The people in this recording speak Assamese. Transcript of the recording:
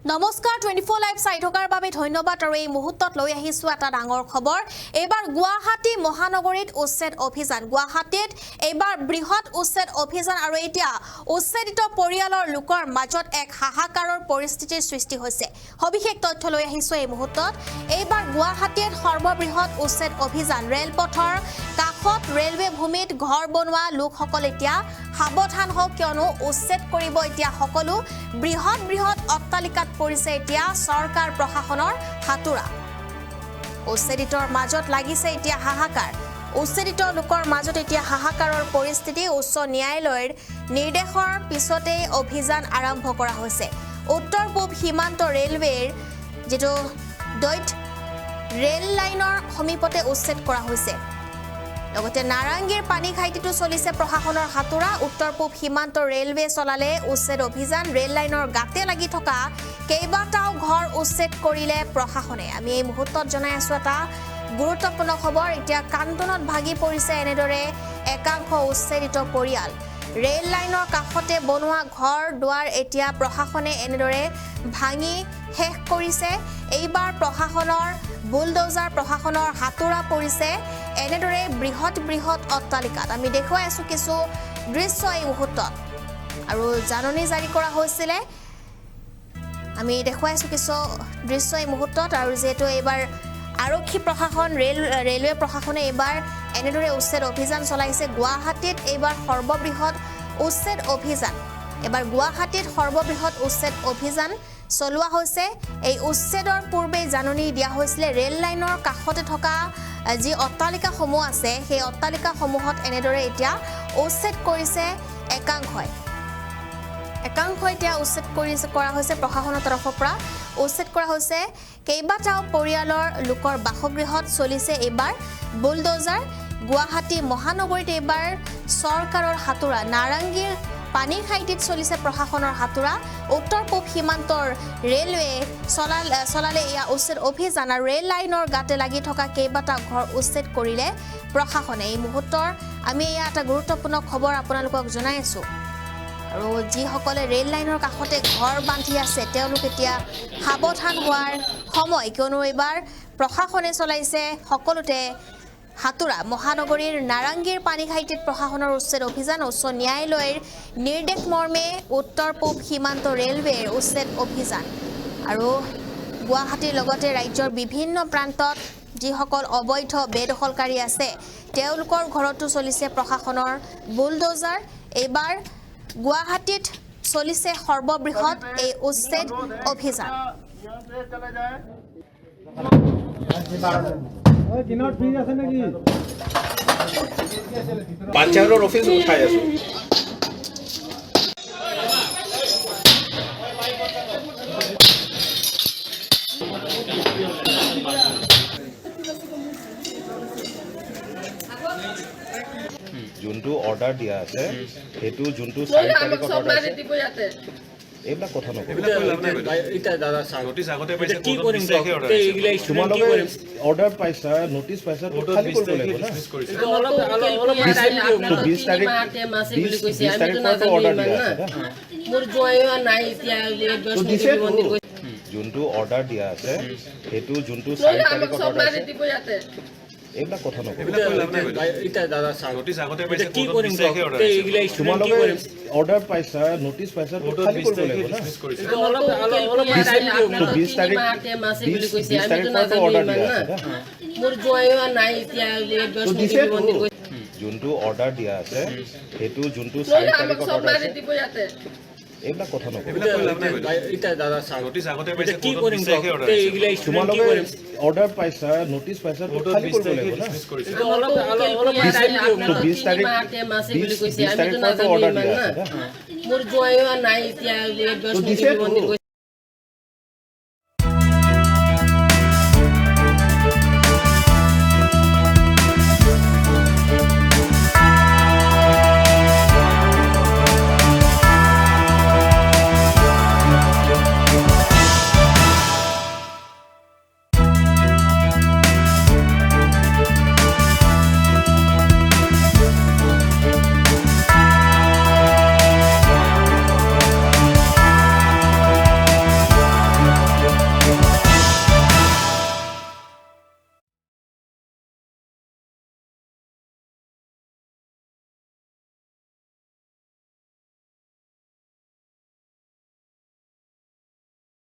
নমস্কাৰ 24 লাইভ চাই থকাৰ বাবে ধন্যবাদ আৰু এই মুহূৰ্তত লৈ আহিছো এটা ডাঙৰ খবৰ এবাৰ গুৱাহাটী মহানগৰীত উচ্ছেদ অভিযান গুৱাহাটীত এবাৰ বৃহৎ উচ্ছেদ অভিযান আৰু এতিয়া উচ্ছেদিত পৰিয়ালৰ লোকৰ মাজত এক হাহাকাৰৰ পৰিস্থিতিৰ সৃষ্টি হৈছে সবিশেষ তথ্য লৈ আহিছো এই মুহূৰ্তত এবাৰ গুৱাহাটীত সৰ্ববৃহৎ উচ্ছেদ অভিযান ৰেলপথৰ কাষত ৰেলৱে ভূমিত ঘৰ বনোৱা লোকসকল এতিয়া সাৱধান হওক কিয়নো উচ্ছেদ কৰিব এতিয়া সকলো বৃহৎ অট্টালিকাত পৰিছে এতিয়া চৰকাৰ প্ৰশাসনৰ হাতুৰা উচ্ছেদিতৰ মাজত লাগিছে এতিয়া হাহাকাৰ উচ্ছেদিত লোকৰ মাজত এতিয়া হাহাকাৰৰ পৰিস্থিতি উচ্চ ন্যায়ালয়ৰ নিৰ্দেশৰ পিছতে অভিযান আৰম্ভ কৰা হৈছে উত্তৰ পূব সীমান্ত ৰেলৱেৰ যেটো দৈত ৰেল লাইনৰ সমীপতে উচ্ছেদ কৰা হৈছে লগতে নাৰাংগীৰ পানী খাইটিটো চলিছে প্ৰশাসনৰ হাতুৰা উত্তৰ পূব সীমান্ত ৰেলৱে চলালে উচ্ছেদ অভিযান ৰেল লাইনৰ গাতে লাগি থকা কেইবাটাও ঘৰ উচ্ছেদ কৰিলে প্ৰশাসনে আমি এই মুহূৰ্তত জনাই আছো এটা গুৰুত্বপূৰ্ণ খবৰ এতিয়া কান্দনত ভাগি পৰিছে এনেদৰে একাংশ উচ্ছেদিত পৰিয়াল ৰেল লাইনৰ কাষতে বনোৱা ঘৰ দুৱাৰ এতিয়া প্ৰশাসনে এনেদৰে ভাঙি শেষ কৰিছে এইবাৰ প্ৰশাসনৰ বুলডোজাৰ প্ৰশাসনৰ হাতুৰা পৰিছে এনেদৰে বৃহৎ অট্টালিকাত আমি দেখুৱাই আছো কিছু দৃশ্য এই মুহূৰ্তত আৰু জাননী জাৰি কৰা হৈছিল আমি দেখুৱাই আছো কিছু দৃশ্য এই মুহূৰ্তত আৰু যেটো এবাৰ আৰক্ষী প্ৰশাসন ৰেলৱে প্ৰশাসনে এবাৰ এনেদৰে উচ্ছেদ অভিযান চলাইছে গুৱাহাটীত এবাৰ সৰ্ববৃহৎ উচ্ছেদ অভিযান এবাৰ গুৱাহাটীত সৰ্ববৃহৎ উচ্ছেদ অভিযান চলোৱা হৈছে এই উচ্ছেদৰ পূৰ্বে জাননী দিয়া হৈছিল ৰেল লাইনৰ কাষতে থকা যি অট্টালিকা সমূহ আছে সেই অট্টালিকা সমূহত এনেদৰে এতিয়া উচ্ছেদ কৰিছে একাংশই এতিয়া উচ্ছেদ কৰা হৈছে প্ৰশাসনৰ তৰফৰ পৰা উচ্ছেদ কৰা হৈছে কেইবাটাও পৰিয়ালৰ লোকৰ বাসগৃহত চলিছে এবাৰ বুলডোজাৰ গুৱাহাটী মহানগৰীত এবাৰ চৰকাৰৰ হাতুৰা নাৰাংগীৰ পানী খাইটিত চলিছে প্ৰশাসনৰ হাতুৰা উত্তৰ পূব সীমান্তৰ ৰেলৱে চলালে এয়া উচ্ছেদ অভিযান আৰু ৰেল লাইনৰ গাতে লাগি থকা কেইবাটা ঘৰ উচ্ছেদ কৰিলে প্ৰশাসনে এই মুহূৰ্তৰ আমি এয়া এটা গুৰুত্বপূৰ্ণ খবৰ আপোনালোকক জনাই আছো আৰু যিসকলে ৰেল লাইনৰ কাষতে ঘৰ বান্ধি আছে তেওঁলোক এতিয়া সাৱধান হোৱাৰ সময় কিয়নো এবাৰ প্ৰশাসনে চলাইছে সকলোতে হাতুৰা মহানগৰীৰ নাৰাংগীৰ পানী খাইটিত প্ৰশাসনৰ উচ্ছেদ অভিযান উচ্চ ন্যায়ালয়ৰ নিৰ্দেশ মৰ্মে উত্তৰ পূব সীমান্ত ৰেলৱেৰ উচ্ছেদ অভিযান আৰু গুৱাহাটীৰ লগতে ৰাজ্যৰ বিভিন্ন প্ৰান্তত যিসকল অবৈধ বেদখলকাৰী আছে তেওঁলোকৰ ঘৰতো চলিছে প্ৰশাসনৰ বুলডোজাৰ এবাৰ গুৱাহাটীত চলিছে সৰ্ববৃহৎ এই উচ্ছেদ অভিযান পাঞ্চায়তৰ অফিচ উঠাই আছো যোনটো অৰ্ডাৰ দিয়া আছে সেইটো যোনটো 4 তাৰিখত অৰ্ডাৰ আছে এইবিলাক কথা নকয় এটা দাদা নটিস আগতে পাইছে কি কৰিম তোমালোকে অৰ্ডাৰ পাইছা নটিস পাইছা তো খালি কৰিব লাগিব না তো 20 তাৰিখ অৰ্ডাৰ দিয়া আছে মোৰ জয়ও নাই এতিয়া যোনটো অৰ্ডাৰ দিয়া আছে সেইটো যোনটো 4 তাৰিখত অৰ্ডাৰ আছে এইবিলাক কথা নকয় এটা দাদা নটিস আগতে পাইছে কি কৰিম তোমালোকে অৰ্ডাৰ পাইছা নটিস পাইছা তো খালি কৰিব লাগিব না তো 20 তাৰিখ অৰ্ডাৰ দিয়া আছে মোৰ জয়ও নাই এতিয়া যোনটো অৰ্ডাৰ দিয়া আছে সেইটো যোনটো 4 তাৰিখত অৰ্ডাৰ আছে এইবিলাক কথা নকয় এটা দাদা নটিস আগতে পাইছে কি কৰিম তোমালোকে অৰ্ডাৰ পাইছা নটিস পাইছা তো খালি কৰিব লাগিব না তো 20 তাৰিখ অৰ্ডাৰ দিয়া আছে মোৰ জয়ও নাই এতিয়া